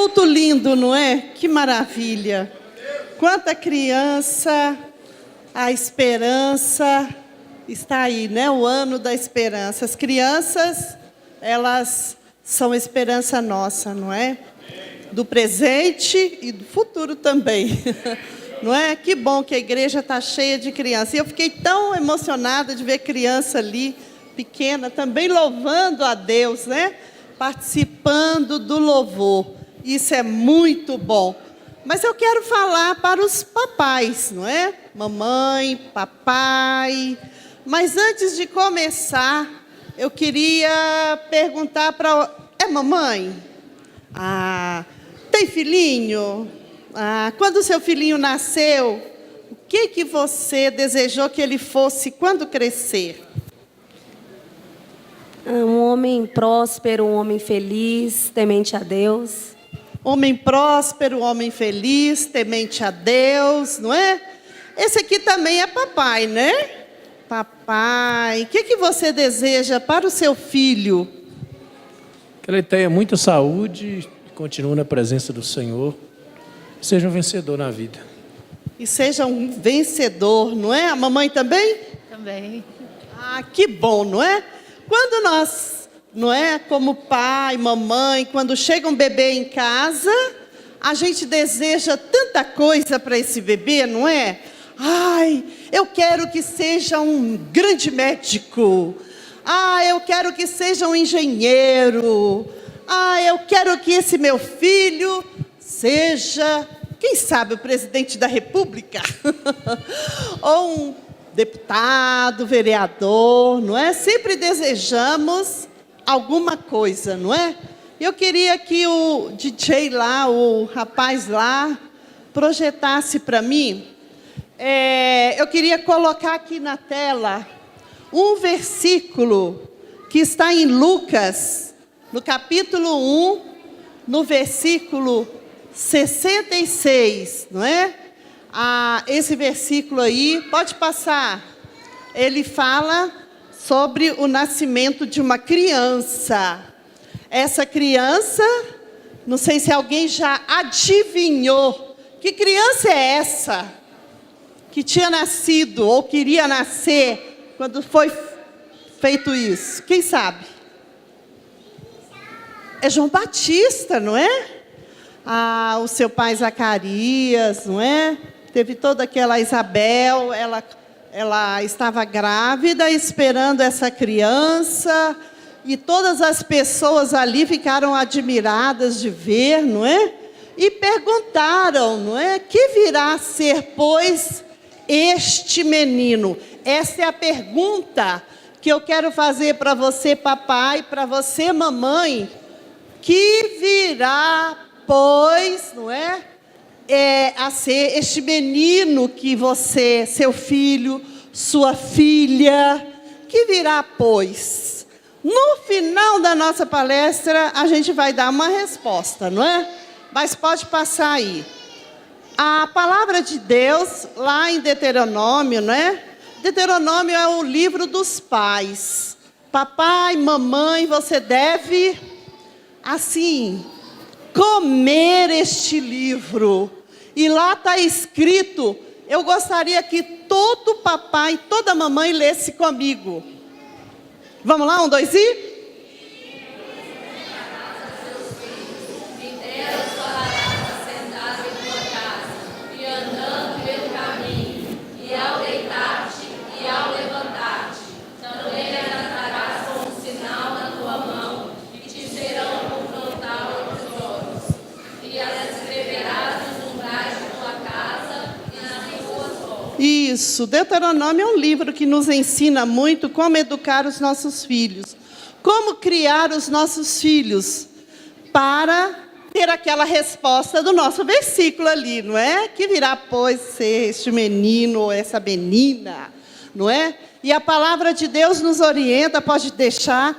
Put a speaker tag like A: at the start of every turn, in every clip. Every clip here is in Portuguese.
A: culto lindo, não é? Que maravilha. Quanta criança, a esperança está aí, né? O ano da esperança. As crianças, elas são esperança nossa, não é? Do presente e do futuro também. Não é? Que bom que a igreja está cheia de crianças. E eu fiquei tão emocionada de ver criança ali, pequena, também louvando a Deus, né? Participando do louvor. Isso é muito bom. Mas eu quero falar para os papais, não é? Mamãe, papai. Mas antes de começar, eu queria perguntar para... É mamãe? Tem filhinho? Quando o seu filhinho nasceu, o que você desejou que ele fosse quando crescer?
B: Um homem próspero, um homem feliz, temente a Deus.
A: Homem próspero, homem feliz, temente a Deus, não é? Esse aqui também é papai, né? Papai, o que você deseja para o seu filho?
C: Que ele tenha muita saúde, continue na presença do Senhor, seja um vencedor na vida.
A: E seja um vencedor, não é? A mamãe também?
D: Também.
A: Que bom, não é? Quando nós, não é, como pai, mamãe, quando chega um bebê em casa, a gente deseja tanta coisa para esse bebê, não é? Eu quero que seja um grande médico. Eu quero que seja um engenheiro. Eu quero que esse meu filho seja, quem sabe, o presidente da República. Ou um deputado, vereador, não é? Sempre desejamos alguma coisa, não é? Eu queria que o DJ lá, o rapaz lá, projetasse para mim. Eu queria colocar aqui na tela um versículo que está em Lucas, no capítulo 1, no versículo 66, não é? Esse versículo aí, pode passar. Ele fala sobre o nascimento de uma criança. Essa criança, não sei se alguém já adivinhou, que criança é essa? Que tinha nascido ou queria nascer quando foi feito isso? Quem sabe? É João Batista, não é? O seu pai Zacarias, não é? Teve toda aquela Isabel, ela estava grávida, esperando essa criança, e todas as pessoas ali ficaram admiradas de ver, não é? E perguntaram, não é? Que virá a ser, pois, este menino? Essa é a pergunta que eu quero fazer para você, papai, para você, mamãe. Que virá, pois, não é? A ser este menino que você, seu filho, sua filha, que virá, pois. No final da nossa palestra, a gente vai dar uma resposta, não é? Mas pode passar aí. A palavra de Deus, lá em Deuteronômio, não é? Deuteronômio é o livro dos pais. Papai, mamãe, você deve, assim, comer este livro. E lá está escrito, eu gostaria que todo papai, toda mamãe lesse comigo. Vamos lá, 1, 2 e... Isso, Deuteronômio é um livro que nos ensina muito como educar os nossos filhos, como criar os nossos filhos, para ter aquela resposta do nosso versículo ali, não é? Que virá, pois, ser este menino ou essa menina, não é? E a palavra de Deus nos orienta, pode deixar,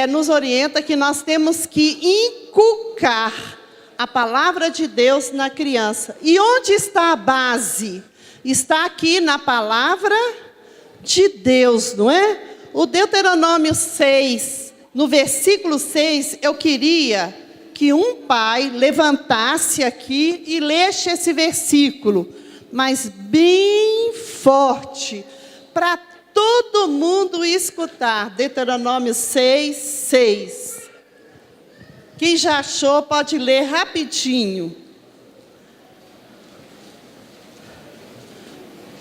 A: nos orienta que nós temos que inculcar a palavra de Deus na criança. E onde está a base? Está aqui na palavra de Deus, não é? O Deuteronômio 6, no versículo 6, eu queria que um pai levantasse aqui e lesse esse versículo, mas bem forte, para todo mundo escutar. Deuteronômio 6, 6. Quem já achou pode ler rapidinho.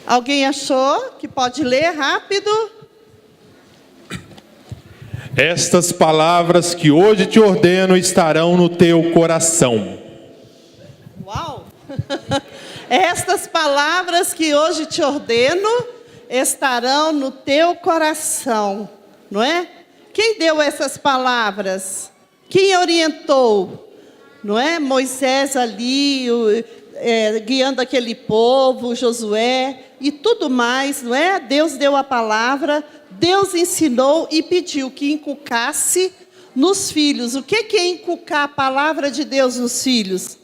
A: Alguém achou que pode ler rápido?
D: Estas palavras que hoje te ordeno estarão no teu coração.
A: Uau! Estas palavras que hoje te ordeno estarão no teu coração, não é? Quem deu essas palavras? Quem orientou? Não é? Moisés ali, guiando aquele povo, Josué e tudo mais, não é? Deus deu a palavra, Deus ensinou e pediu que inculcasse nos filhos. O que é inculcar a palavra de Deus nos filhos?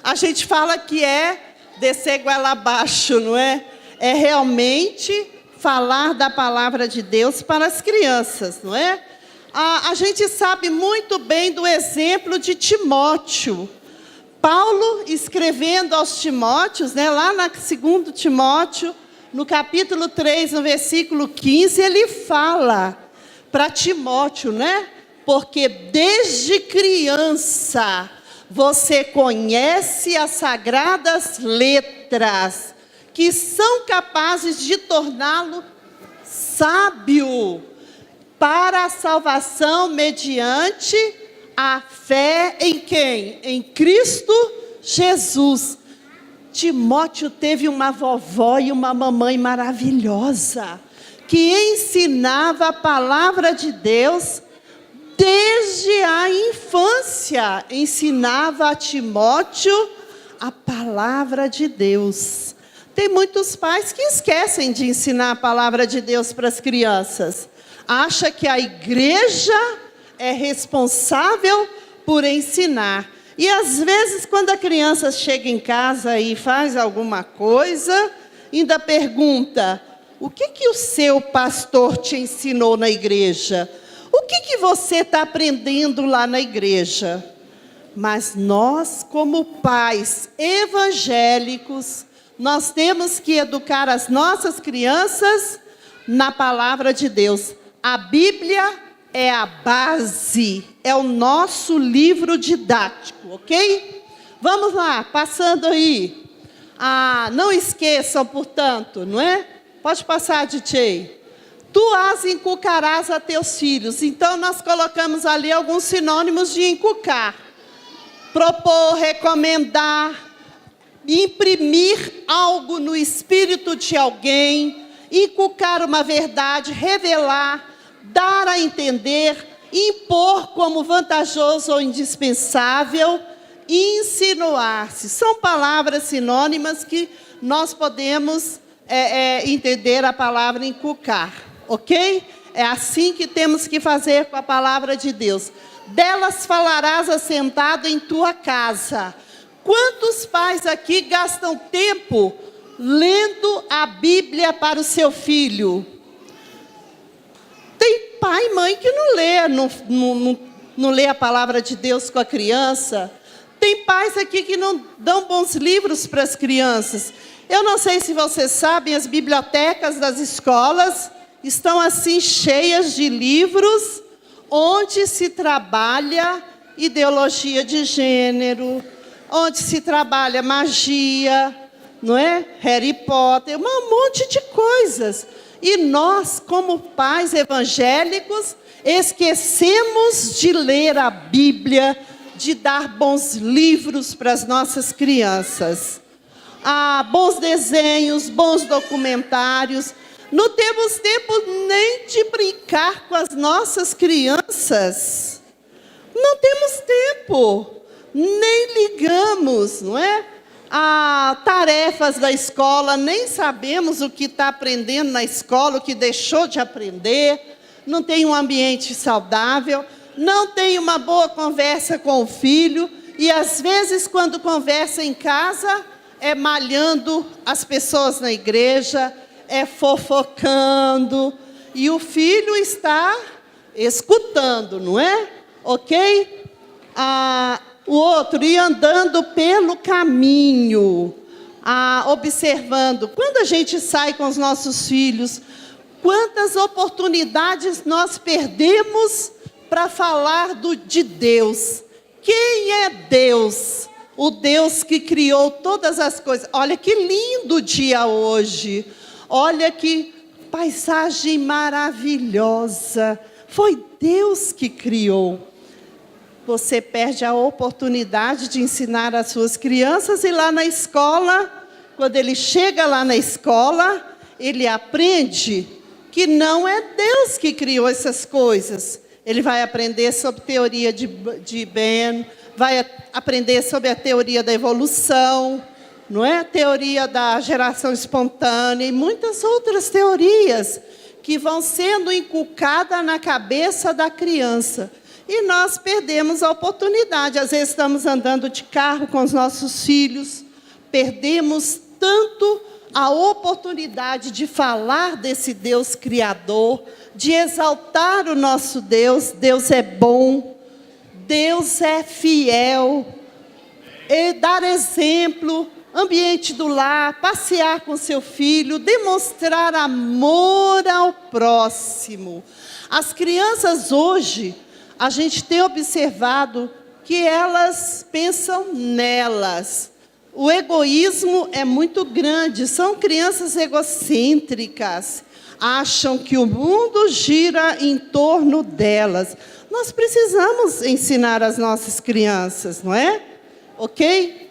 A: A gente fala que é descer goela abaixo, não é? É realmente falar da palavra de Deus para as crianças, não é? A gente sabe muito bem do exemplo de Timóteo. Paulo, escrevendo aos Timóteos, né, lá na 2 Timóteo, no capítulo 3, no versículo 15, ele fala para Timóteo, né? Porque desde criança você conhece as sagradas letras, que são capazes de torná-lo sábio para a salvação mediante a fé em quem? Em Cristo Jesus. Timóteo teve uma vovó e uma mamãe maravilhosa, que ensinava a palavra de Deus desde a infância. Ensinava a Timóteo a palavra de Deus. Tem muitos pais que esquecem de ensinar a palavra de Deus para as crianças. Acha que a igreja é responsável por ensinar. E às vezes, quando a criança chega em casa e faz alguma coisa, ainda pergunta: o que o seu pastor te ensinou na igreja? O que você está aprendendo lá na igreja? Mas nós, como pais evangélicos, nós temos que educar as nossas crianças na palavra de Deus. A Bíblia é a base, é o nosso livro didático, ok? Vamos lá, passando aí. Não esqueçam, portanto, não é? Pode passar, DJ. Tu as inculcarás a teus filhos. Então, nós colocamos ali alguns sinônimos de inculcar. Propor, recomendar, imprimir algo no espírito de alguém, inculcar uma verdade, revelar, dar a entender, impor como vantajoso ou indispensável, insinuar-se. São palavras sinônimas que nós podemos entender a palavra inculcar, ok? É assim que temos que fazer com a palavra de Deus. Delas falarás assentado em tua casa. Quantos pais aqui gastam tempo lendo a Bíblia para o seu filho? Tem pai e mãe que não lê a palavra de Deus com a criança. Tem pais aqui que não dão bons livros para as crianças. Eu não sei se vocês sabem, as bibliotecas das escolas estão assim cheias de livros onde se trabalha ideologia de gênero, onde se trabalha magia, não é? Harry Potter, um monte de coisas. E nós, como pais evangélicos, esquecemos de ler a Bíblia, de dar bons livros para as nossas crianças. Bons desenhos, bons documentários. Não temos tempo nem de brincar com as nossas crianças. Não temos tempo, nem ligamos, não é? Tarefas da escola, nem sabemos o que está aprendendo na escola, o que deixou de aprender, não tem um ambiente saudável, não tem uma boa conversa com o filho, e às vezes quando conversa em casa, é malhando as pessoas na igreja, é fofocando, e o filho está Escutando, não é? Ok? O outro, ir andando pelo caminho, observando. Quando a gente sai com os nossos filhos, quantas oportunidades nós perdemos para falar de Deus. Quem é Deus? O Deus que criou todas as coisas. Olha que lindo dia hoje. Olha que paisagem maravilhosa. Foi Deus que criou. Você perde a oportunidade de ensinar as suas crianças e lá na escola, quando ele chega lá na escola, ele aprende que não é Deus que criou essas coisas. Ele vai aprender sobre teoria de Ben, vai aprender sobre a teoria da evolução, não é? Teoria da geração espontânea e muitas outras teorias que vão sendo inculcadas na cabeça da criança. E nós perdemos a oportunidade. Às vezes estamos andando de carro com os nossos filhos, perdemos tanto a oportunidade de falar desse Deus criador, de exaltar o nosso Deus. Deus é bom, Deus é fiel, e dar exemplo, ambiente do lar, passear com seu filho, demonstrar amor ao próximo. As crianças hoje, a gente tem observado que elas pensam nelas. O egoísmo é muito grande, são crianças egocêntricas, acham que o mundo gira em torno delas. Nós precisamos ensinar as nossas crianças, não é? Ok?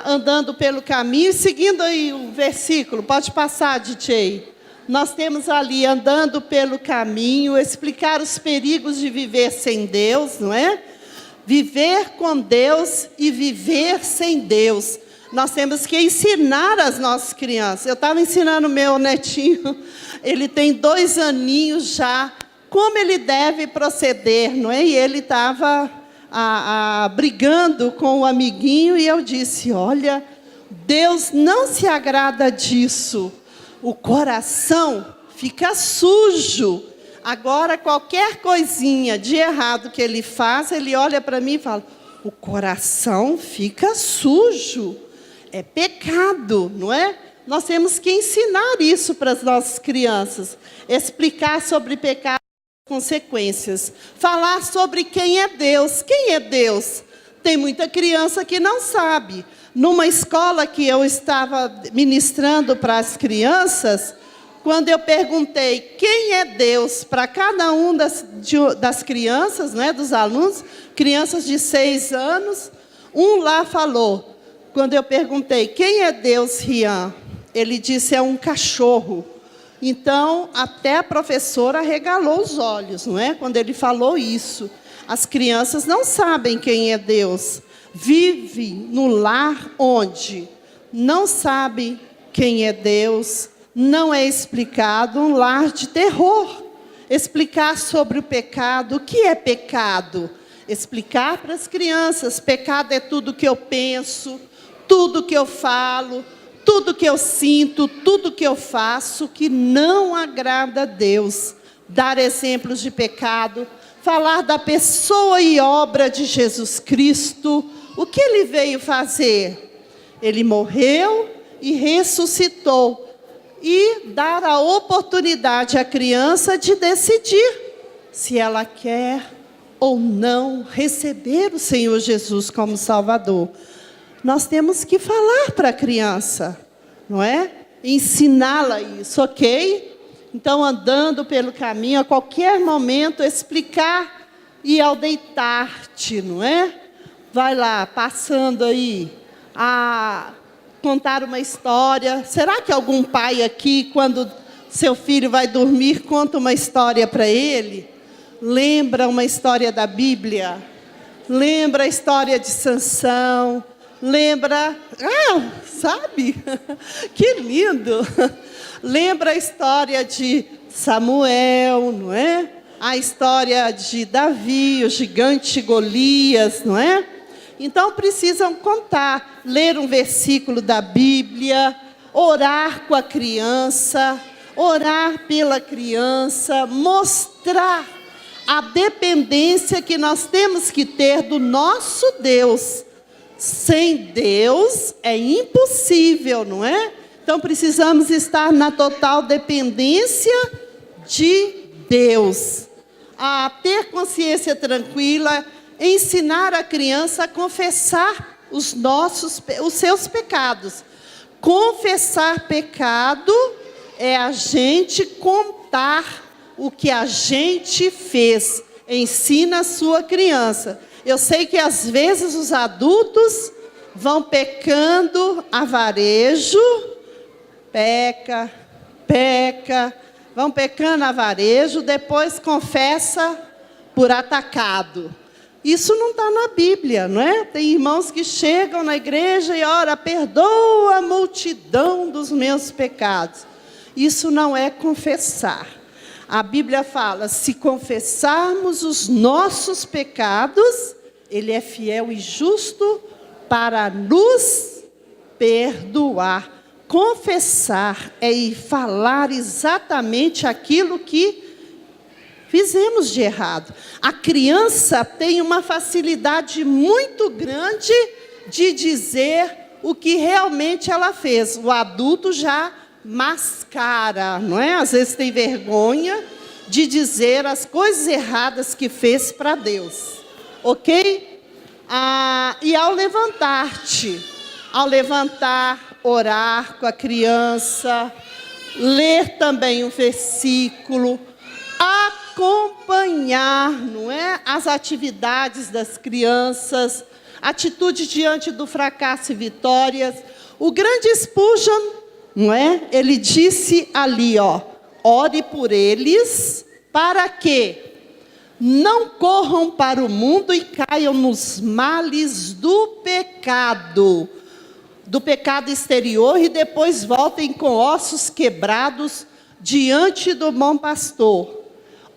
A: Andando pelo caminho, seguindo aí o versículo, pode passar, DJ. Nós temos ali, andando pelo caminho, explicar os perigos de viver sem Deus, não é? Viver com Deus e viver sem Deus. Nós temos que ensinar as nossas crianças. Eu estava ensinando o meu netinho, ele tem 2 aninhos já, como ele deve proceder, não é? E ele estava brigando com o amiguinho e eu disse, olha, Deus não se agrada disso. O coração fica sujo. Agora, qualquer coisinha de errado que ele faz, ele olha para mim e fala, o coração fica sujo. É pecado, não é? Nós temos que ensinar isso para as nossas crianças. Explicar sobre pecado e consequências. Falar sobre quem é Deus. Quem é Deus? Tem muita criança que não sabe. Numa escola que eu estava ministrando para as crianças, quando eu perguntei quem é Deus para cada um das crianças, né, dos alunos, crianças de 6 anos, um lá falou, quando eu perguntei, quem é Deus, Rian? Ele disse, é um cachorro. Então, até a professora regalou os olhos, não é? Quando ele falou isso. As crianças não sabem quem é Deus. Vive no lar onde não sabe quem é Deus, não é explicado, um lar de terror. Explicar sobre o pecado, o que é pecado? Explicar para as crianças, pecado é tudo que eu penso, tudo que eu falo, tudo que eu sinto, tudo que eu faço que não agrada a Deus. Dar exemplos de pecado, falar da pessoa e obra de Jesus Cristo. O que ele veio fazer? Ele morreu e ressuscitou. E dar a oportunidade à criança de decidir se ela quer ou não receber o Senhor Jesus como Salvador. Nós temos que falar para a criança, não é? Ensiná-la isso, ok? Então, andando pelo caminho, a qualquer momento, explicar e ao deitar-te, não é? Vai lá, passando aí, a contar uma história. Será que algum pai aqui, quando seu filho vai dormir, conta uma história para ele? Lembra uma história da Bíblia? Lembra a história de Sansão? Lembra... sabe? Que lindo! Lembra a história de Samuel, não é? A história de Davi, o gigante Golias, não é? Então, precisam contar, ler um versículo da Bíblia, orar com a criança, orar pela criança, mostrar a dependência que nós temos que ter do nosso Deus. Sem Deus é impossível, não é? Então precisamos estar na total dependência de Deus. A ter consciência tranquila, ensinar a criança a confessar os seus pecados. Confessar pecado é a gente contar o que a gente fez. Ensina a sua criança. Eu sei que às vezes os adultos vão pecando a varejo, vão pecando a varejo, depois confessa por atacado. Isso não está na Bíblia, não é? Tem irmãos que chegam na igreja e oram, perdoa a multidão dos meus pecados. Isso não é confessar. A Bíblia fala, se confessarmos os nossos pecados, Ele é fiel e justo para nos perdoar. Confessar é ir falar exatamente aquilo que fizemos de errado. A criança tem uma facilidade muito grande de dizer o que realmente ela fez. O adulto já mascara, não é? Às vezes tem vergonha de dizer as coisas erradas que fez para Deus. Ok? E ao levantar, orar com a criança, ler também um versículo, acompanhar, não é? As atividades das crianças, atitude diante do fracasso e vitórias. O grande Spurgeon, não é? Ele disse ali, ó, ore por eles para que não corram para o mundo e caiam nos males do pecado exterior, e depois voltem com ossos quebrados diante do bom pastor.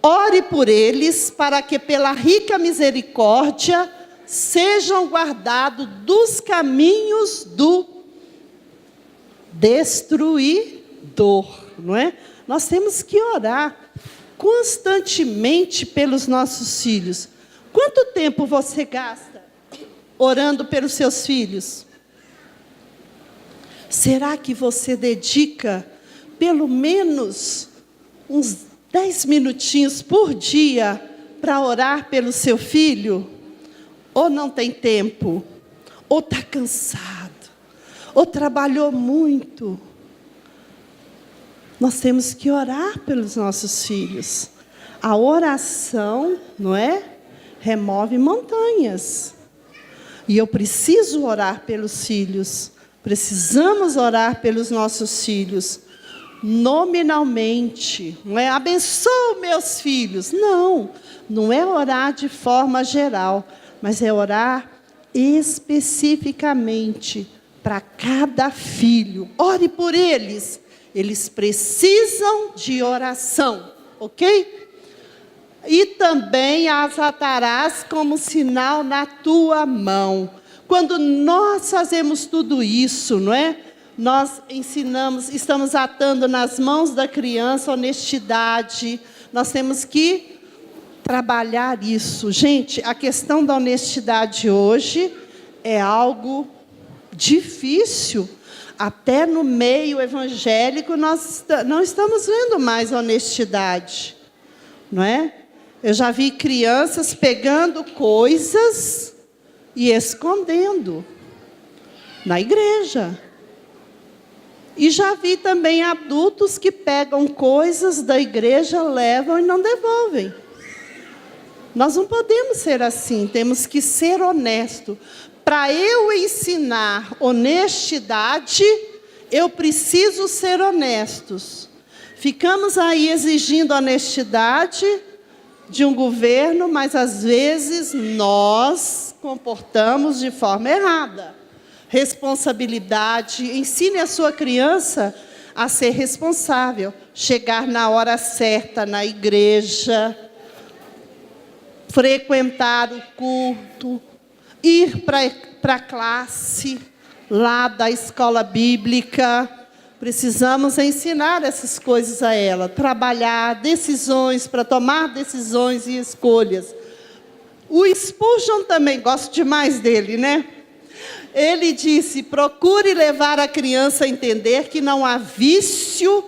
A: Ore por eles para que pela rica misericórdia sejam guardados dos caminhos do destruidor, não é? Nós temos que orar constantemente pelos nossos filhos. Quanto tempo você gasta orando pelos seus filhos? Será que você dedica pelo menos uns 10 minutinhos por dia para orar pelo seu filho? Ou não tem tempo? Ou está cansado? Ou trabalhou muito? Nós temos que orar pelos nossos filhos. A oração, não é? Remove montanhas. E eu preciso orar pelos filhos. Precisamos orar pelos nossos filhos. Nominalmente. Não é abençoa meus filhos. Não. Não é orar de forma geral. Mas é orar especificamente para cada filho. Ore por eles. Eles precisam de oração, ok? E também as atarás como sinal na tua mão. Quando nós fazemos tudo isso, não é? Nós ensinamos, estamos atando nas mãos da criança honestidade. Nós temos que trabalhar isso. Gente, a questão da honestidade hoje é algo difícil. Até no meio evangélico nós não estamos vendo mais honestidade, não é? Eu já vi crianças pegando coisas e escondendo na igreja. E já vi também adultos que pegam coisas da igreja, levam e não devolvem. Nós não podemos ser assim, temos que ser honestos. Para eu ensinar honestidade, eu preciso ser honestos. Ficamos aí exigindo honestidade de um governo, mas às vezes nós comportamos de forma errada. Responsabilidade, ensine a sua criança a ser responsável, chegar na hora certa na igreja, frequentar o culto, ir para a classe lá da escola bíblica, Precisamos ensinar essas coisas a ela, trabalhar decisões, para tomar decisões e escolhas. O Spurgeon também, gosto demais dele, né? Ele disse: procure levar a criança a entender que não há vício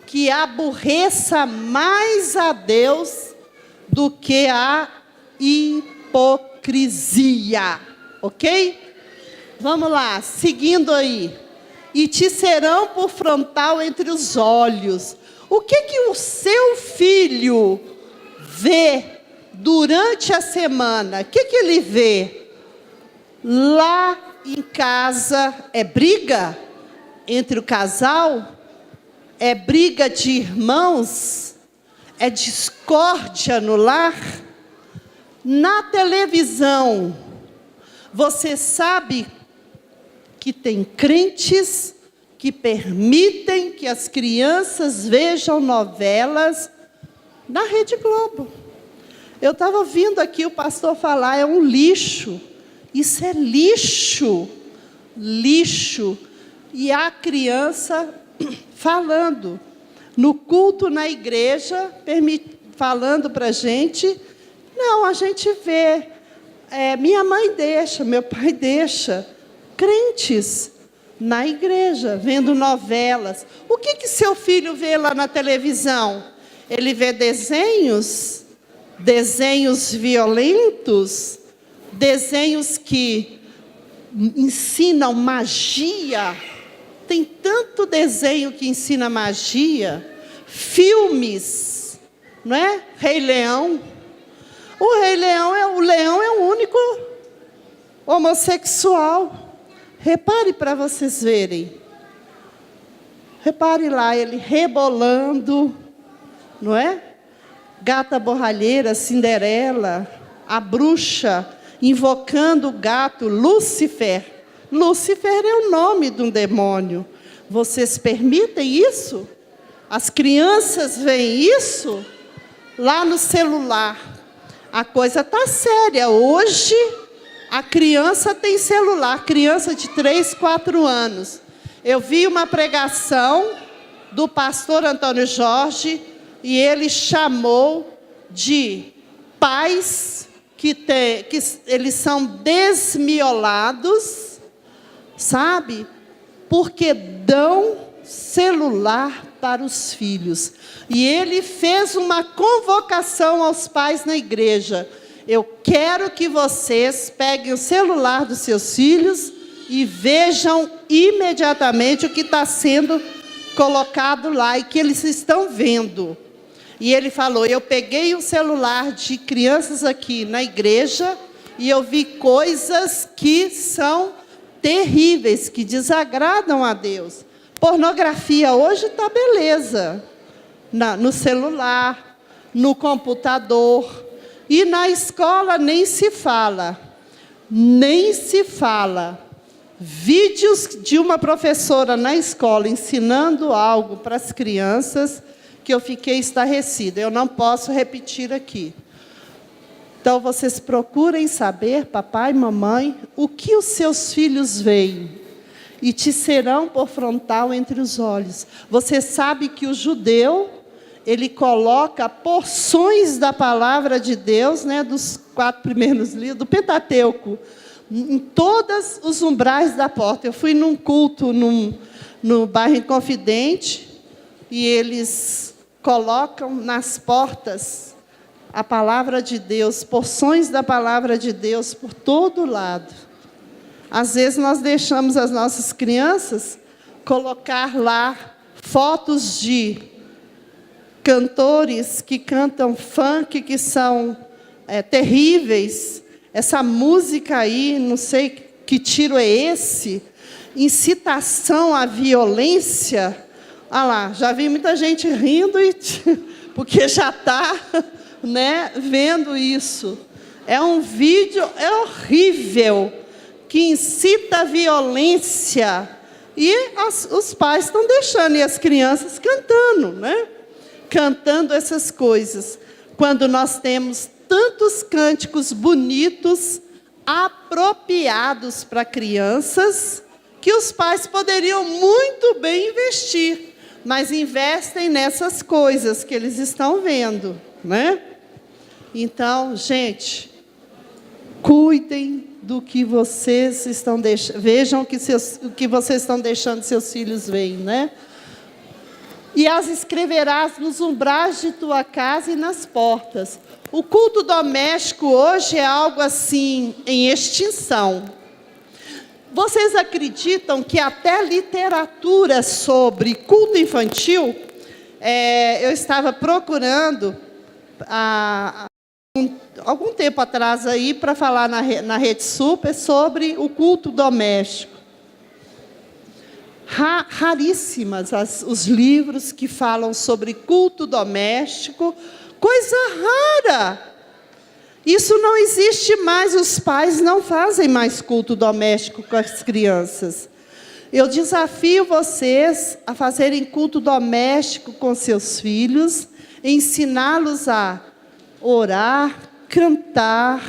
A: que aborreça mais a Deus do que a hipocrisia. Ok? Vamos lá, seguindo aí. E te serão por frontal entre os olhos. O que o seu filho vê durante a semana? O que ele vê? Lá em casa é briga entre o casal? É briga de irmãos? É discórdia no lar? Na televisão, você sabe que tem crentes que permitem que as crianças vejam novelas na Rede Globo. Eu estava ouvindo aqui o pastor falar, é um lixo. Isso é lixo. Lixo. E a criança falando no culto na igreja, falando para a gente, não, a gente vê, minha mãe deixa, meu pai deixa, crentes na igreja, vendo novelas. O que seu filho vê lá na televisão? Ele vê desenhos violentos, desenhos que ensinam magia. Tem tanto desenho que ensina magia, filmes, não é? Rei Leão. O leão é o único homossexual. Repare para vocês verem. Repare lá, ele rebolando, não é? Gata borralheira, Cinderela, a bruxa invocando o gato, Lúcifer. Lúcifer é o nome de um demônio. Vocês permitem isso? As crianças veem isso lá no celular. A coisa está séria. Hoje, a criança tem celular, criança de 3, 4 anos. Eu vi uma pregação do pastor Antônio Jorge, e ele chamou de pais que eles são desmiolados, sabe? Porque dão celular para os filhos. E ele fez uma convocação aos pais na igreja. Eu quero que vocês peguem o celular dos seus filhos e vejam imediatamente o que está sendo colocado lá e que eles estão vendo. E ele falou, eu peguei o celular de crianças aqui na igreja e eu vi coisas que são terríveis, que desagradam a Deus. Pornografia hoje está beleza. No celular, no computador. E na escola nem se fala. Nem se fala. Vídeos de uma professora na escola ensinando algo para as crianças que eu fiquei estarrecida. Eu não posso repetir aqui. Então, vocês procurem saber, papai e mamãe, o que os seus filhos veem. E te serão por frontal entre os olhos. Você sabe que o judeu, ele coloca porções da palavra de Deus, né, dos 4 primeiros livros, do Pentateuco, em todos os umbrais da porta. Eu fui num culto no bairro Inconfidente, e eles colocam nas portas a palavra de Deus, porções da palavra de Deus por todo lado. Às vezes nós deixamos as nossas crianças colocar lá fotos de cantores que cantam funk, que são terríveis. Essa música aí, não sei que tiro é esse, incitação à violência. Ah lá, já vi muita gente rindo, porque já está, né, vendo isso. É um vídeo horrível, que incita a violência. E os pais estão deixando, e as crianças cantando, né? Cantando essas coisas. Quando nós temos tantos cânticos bonitos, apropriados para crianças, que os pais poderiam muito bem investir, mas investem nessas coisas que eles estão vendo, né? Então, gente, cuidem do que vocês estão deixando, vejam o que vocês estão deixando seus filhos verem, né? E as escreverás nos umbrais de tua casa e nas portas. O culto doméstico hoje é algo assim, em extinção. Vocês acreditam que até literatura sobre culto infantil, eu estava procurando algum tempo atrás aí para falar na Rede Super sobre o culto doméstico. Raríssimas os livros que falam sobre culto doméstico, coisa rara. Isso não existe mais, os pais não fazem mais culto doméstico com as crianças. Eu desafio vocês a fazerem culto doméstico com seus filhos, ensiná-los a orar, cantar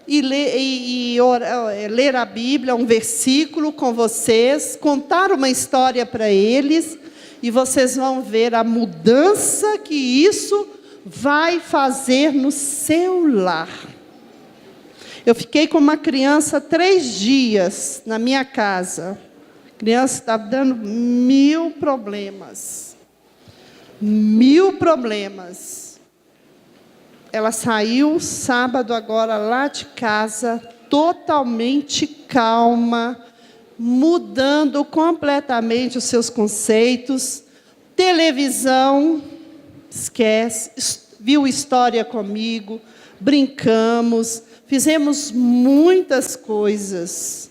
A: e ler a Bíblia, um versículo com vocês, contar uma história para eles, e vocês vão ver a mudança que isso vai fazer no seu lar. Eu fiquei com uma criança 3 dias na minha casa. A criança estava dando 1000 problemas. 1000 problemas. Ela saiu sábado agora lá de casa, totalmente calma, mudando completamente os seus conceitos. Televisão, esquece, viu história comigo, brincamos, fizemos muitas coisas.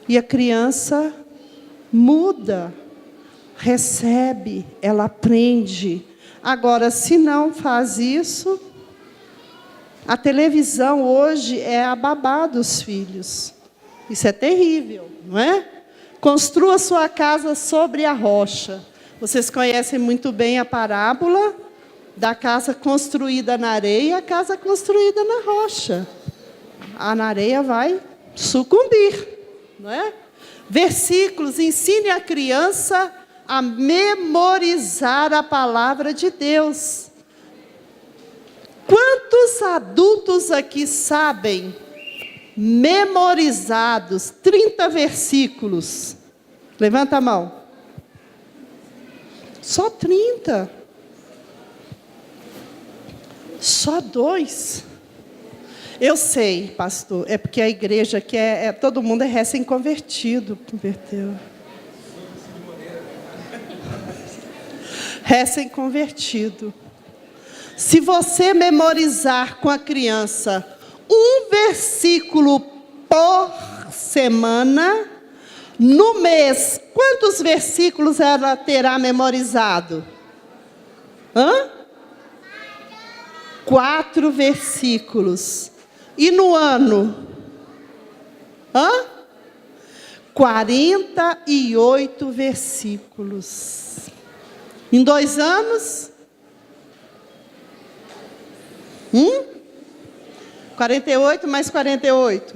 A: E a criança muda, recebe, ela aprende. Agora, se não faz isso, a televisão hoje é a babá dos filhos. Isso é terrível, não é? Construa sua casa sobre a rocha. Vocês conhecem muito bem a parábola da casa construída na areia e a casa construída na rocha. Na areia vai sucumbir, não é? Versículos, ensine a criança a memorizar a palavra de Deus. Quantos adultos aqui sabem, memorizados, 30 versículos? Levanta a mão. Só 30. Só 2. Eu sei, pastor, é porque a igreja aqui todo mundo é recém-convertido. Converteu. Recém-convertido. Se você memorizar com a criança um versículo por semana, no mês, quantos versículos ela terá memorizado? 4 versículos. E no ano? 48 versículos. Em 2 anos? 48 mais 48.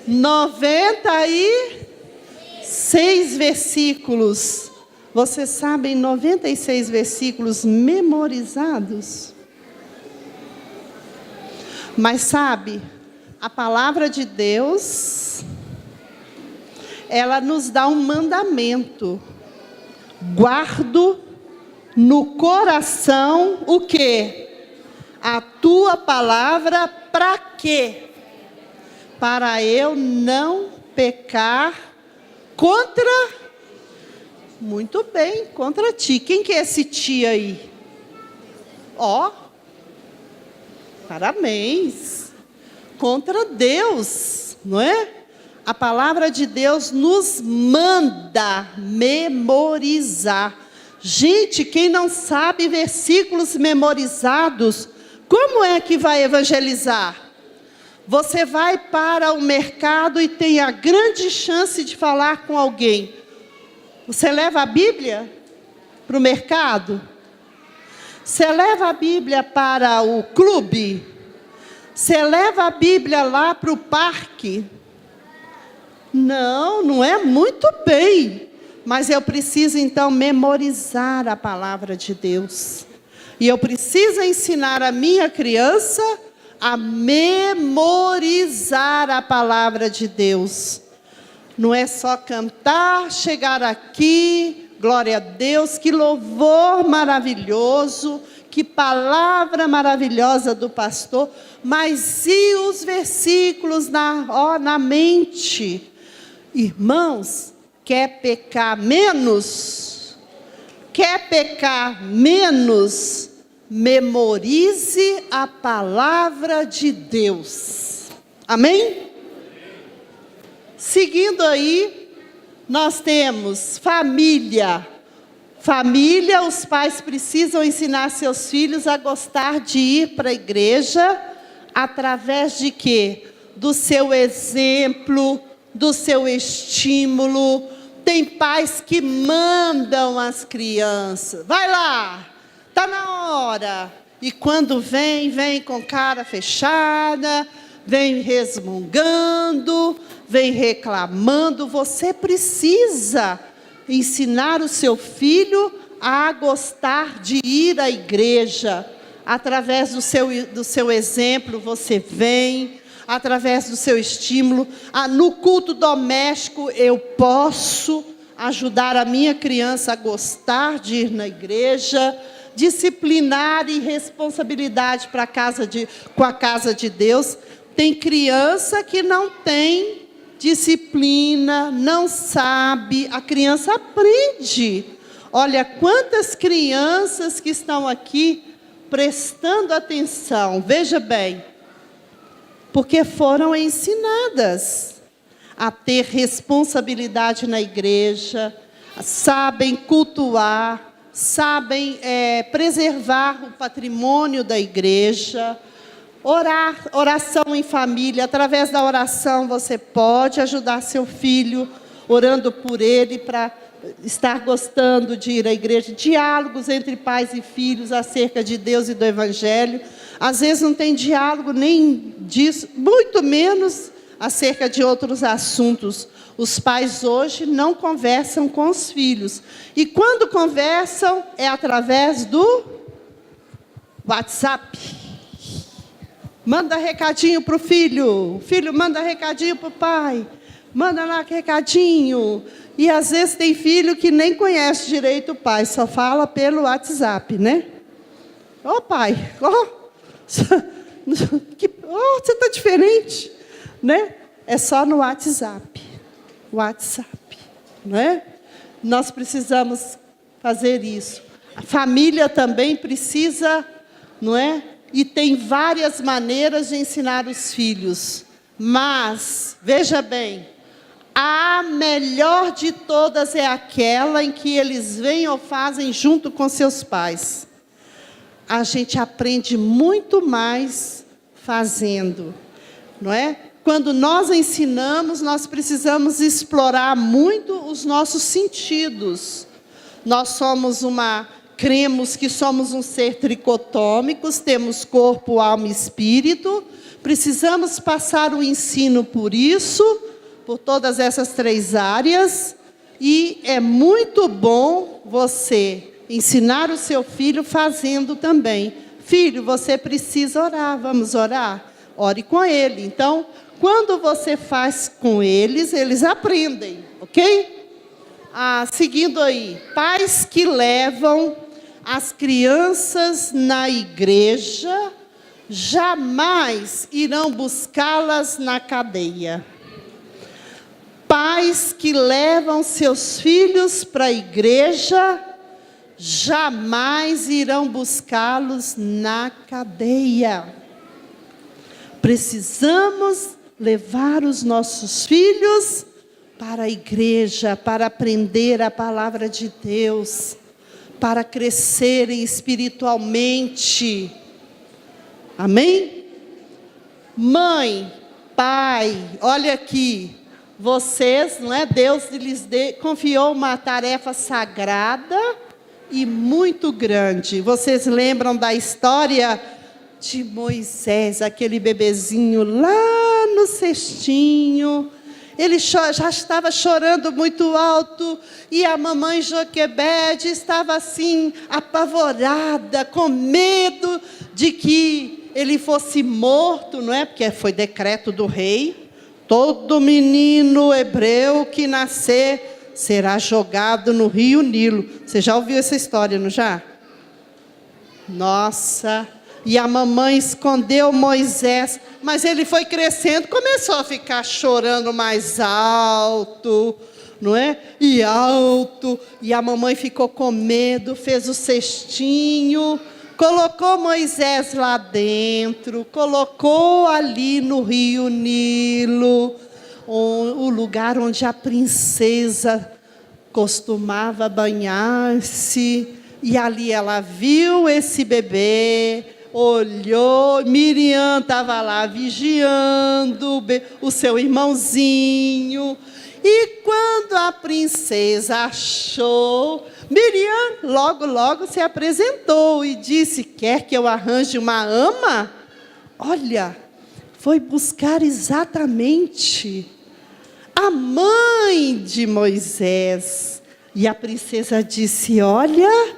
A: 96 versículos. Vocês sabem 96 versículos memorizados? Mas sabe, a palavra de Deus, ela nos dá um mandamento. Guardo no coração o quê? A tua palavra para quê? Para eu não pecar contra... Muito bem, contra ti. Quem que é esse ti aí? Parabéns. Contra Deus, não é? A palavra de Deus nos manda memorizar. Gente, quem não sabe versículos memorizados, como é que vai evangelizar? Você vai para o mercado e tem a grande chance de falar com alguém. Você leva a Bíblia para o mercado? Você leva a Bíblia para o clube? Você leva a Bíblia lá para o parque? Não, não é muito bem. Mas eu preciso, então, memorizar a palavra de Deus. E eu preciso ensinar a minha criança a memorizar a palavra de Deus. Não é só cantar, chegar aqui, glória a Deus, que louvor maravilhoso, que palavra maravilhosa do pastor, mas e os versículos na mente? Irmãos, quer pecar menos? Quer pecar menos? Memorize a palavra de Deus. Amém? Seguindo aí, nós temos família. Família, os pais precisam ensinar seus filhos a gostar de ir para a igreja, através de quê? Do seu exemplo, do seu estímulo. Tem pais que mandam as crianças. Vai lá, está na hora. E quando vem com cara fechada, vem resmungando, vem reclamando. Você precisa ensinar o seu filho a gostar de ir à igreja. Através do seu exemplo, você vem. Através do seu estímulo. No culto doméstico, eu posso ajudar a minha criança a gostar de ir na igreja. Disciplinar e responsabilidade com a casa de Deus. Tem criança que não tem disciplina, não sabe, a criança aprende. Olha, quantas crianças que estão aqui prestando atenção, veja bem, porque foram ensinadas a ter responsabilidade na igreja, sabem cultuar, sabem preservar o patrimônio da igreja. Oração em família. Através da oração você pode ajudar seu filho, orando por ele, para estar gostando de ir à igreja. Diálogos entre pais e filhos acerca de Deus e do Evangelho. Às vezes não tem diálogo nem disso, muito menos acerca de outros assuntos. Os pais hoje não conversam com os filhos. E quando conversam, é através do WhatsApp. Manda recadinho para o filho manda recadinho para o pai, manda lá recadinho. E às vezes tem filho que nem conhece direito o pai, só fala pelo WhatsApp, né? Pai, você está diferente, né? É só no WhatsApp, né? Nós precisamos fazer isso. A família também precisa, não é? E tem várias maneiras de ensinar os filhos. Mas, veja bem, a melhor de todas é aquela em que eles vêm ou fazem junto com seus pais. A gente aprende muito mais fazendo, não é? Quando nós ensinamos, nós precisamos explorar muito os nossos sentidos. Nós cremos que somos um ser tricotômico, temos corpo, alma e espírito. Precisamos passar o ensino por isso, por todas essas 3 áreas. E é muito bom você ensinar o seu filho fazendo também. Filho, você precisa orar, vamos orar? Ore com ele. Então, quando você faz com eles, eles aprendem, ok? Seguindo aí, pais que levam as crianças na igreja jamais irão buscá-las na cadeia. Pais que levam seus filhos para a igreja jamais irão buscá-los na cadeia. Precisamos levar os nossos filhos para a igreja, para aprender a palavra de Deus, para crescerem espiritualmente. Amém? Mãe, pai, olha aqui, vocês, não é? Deus lhes confiou uma tarefa sagrada e muito grande. Vocês lembram da história de Moisés, aquele bebezinho lá no cestinho? Ele já estava chorando muito alto, e a mamãe Joquebede estava assim, apavorada, com medo de que ele fosse morto, não é? Porque foi decreto do rei, todo menino hebreu que nascer será jogado no rio Nilo. Você já ouviu essa história, não já? Nossa, e a mamãe escondeu Moisés, mas ele foi crescendo, começou a ficar chorando mais alto, não é? E alto, e a mamãe ficou com medo, fez o cestinho, colocou Moisés lá dentro, colocou ali no rio Nilo, o lugar onde a princesa costumava banhar-se. E ali ela viu esse bebê, olhou, Miriam estava lá vigiando o seu irmãozinho. E quando a princesa achou, Miriam logo se apresentou e disse: quer que eu arranje uma ama? Olha, foi buscar exatamente a mãe de Moisés. E a princesa disse: olha,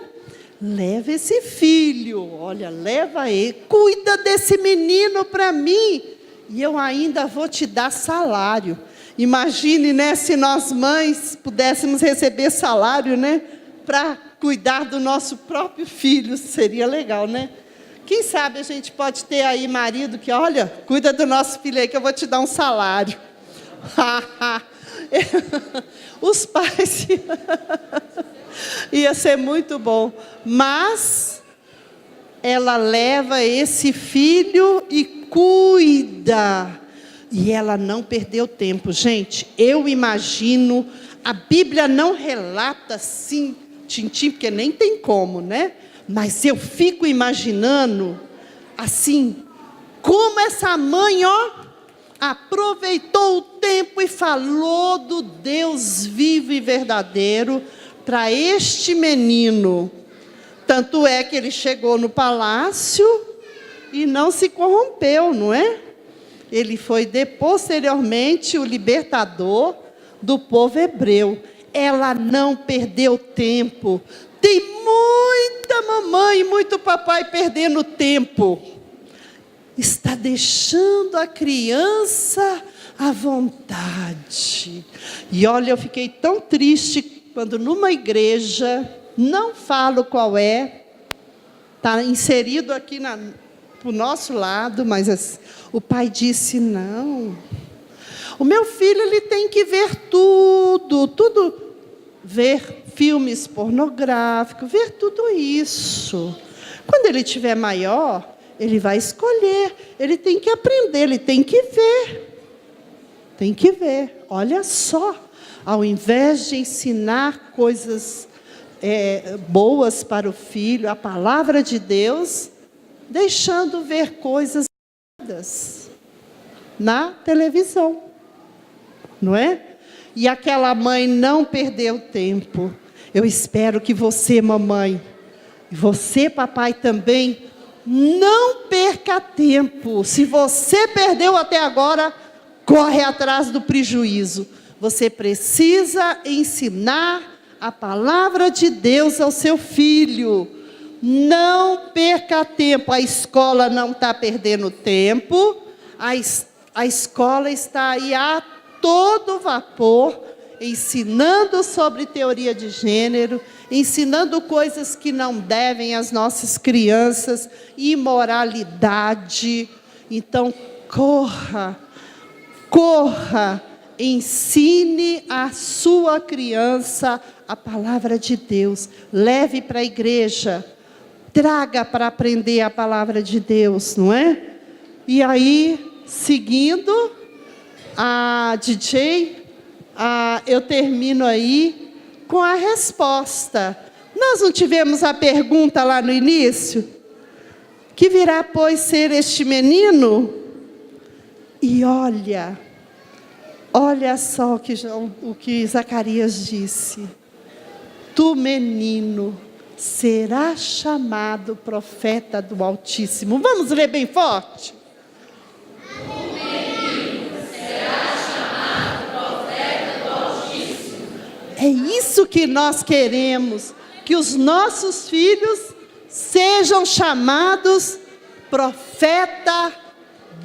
A: leva esse filho, olha, leva ele, cuida desse menino para mim, e eu ainda vou te dar salário. Imagine, né, se nós mães pudéssemos receber salário, né, para cuidar do nosso próprio filho, seria legal, né? Quem sabe a gente pode ter aí marido que, olha, cuida do nosso filho aí que eu vou te dar um salário. Os pais... ia ser muito bom, mas ela leva esse filho e cuida, e ela não perdeu tempo. Gente, eu imagino, a Bíblia não relata assim, tintim, porque nem tem como, né? Mas eu fico imaginando, assim, como essa mãe, ó, aproveitou o tempo e falou do Deus vivo e verdadeiro para este menino. Tanto é que ele chegou no palácio e não se corrompeu, não é? Ele foi posteriormente o libertador do povo hebreu. Ela não perdeu tempo. Tem muita mamãe e muito papai perdendo tempo. Está deixando a criança à vontade. E olha, eu fiquei tão triste quando numa igreja, não falo qual é, está inserido aqui para o nosso lado, mas o pai disse: não, o meu filho ele tem que ver tudo, ver filmes pornográficos, ver tudo isso. Quando ele tiver maior, ele vai escolher, ele tem que aprender, ele tem que ver, olha só. Ao invés de ensinar coisas boas para o filho, a palavra de Deus, deixando ver coisas erradas na televisão, não é? E aquela mãe não perdeu tempo. Eu espero que você, mamãe, e você, papai, também, não perca tempo. Se você perdeu até agora, corre atrás do prejuízo. Você precisa ensinar a palavra de Deus ao seu filho. Não perca tempo. A escola não está perdendo tempo. A escola está aí a todo vapor, ensinando sobre teoria de gênero, ensinando coisas que não devem às nossas crianças, imoralidade. Então, corra, ensine a sua criança a palavra de Deus. Leve para a igreja, traga para aprender a palavra de Deus, não é? E aí, seguindo, a DJ, eu termino aí com a resposta. Nós não tivemos a pergunta lá no início? Que virá, pois, ser este menino? E olha só o que Zacarias disse. Tu, menino, será chamado profeta do Altíssimo. Vamos ler bem forte?
E: O menino será chamado profeta
A: isso que nós queremos, que os nossos filhos sejam chamados profeta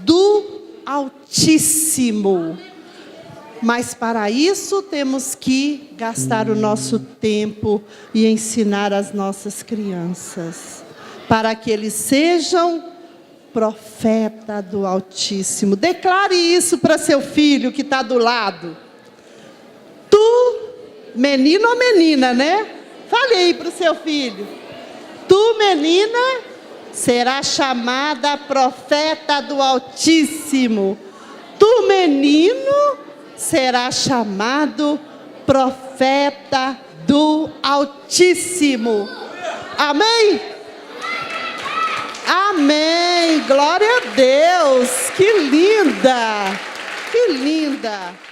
A: do Altíssimo. Mas para isso temos que gastar o nosso tempo e ensinar as nossas crianças, para que eles sejam profeta do Altíssimo. Declare isso para seu filho que está do lado. Tu, menino ou menina, né? Fale aí para o seu filho. Tu, menina, será chamada profeta do Altíssimo. Tu, menino, será chamado profeta do Altíssimo. Amém? Amém. Glória a Deus. Que linda. Que linda.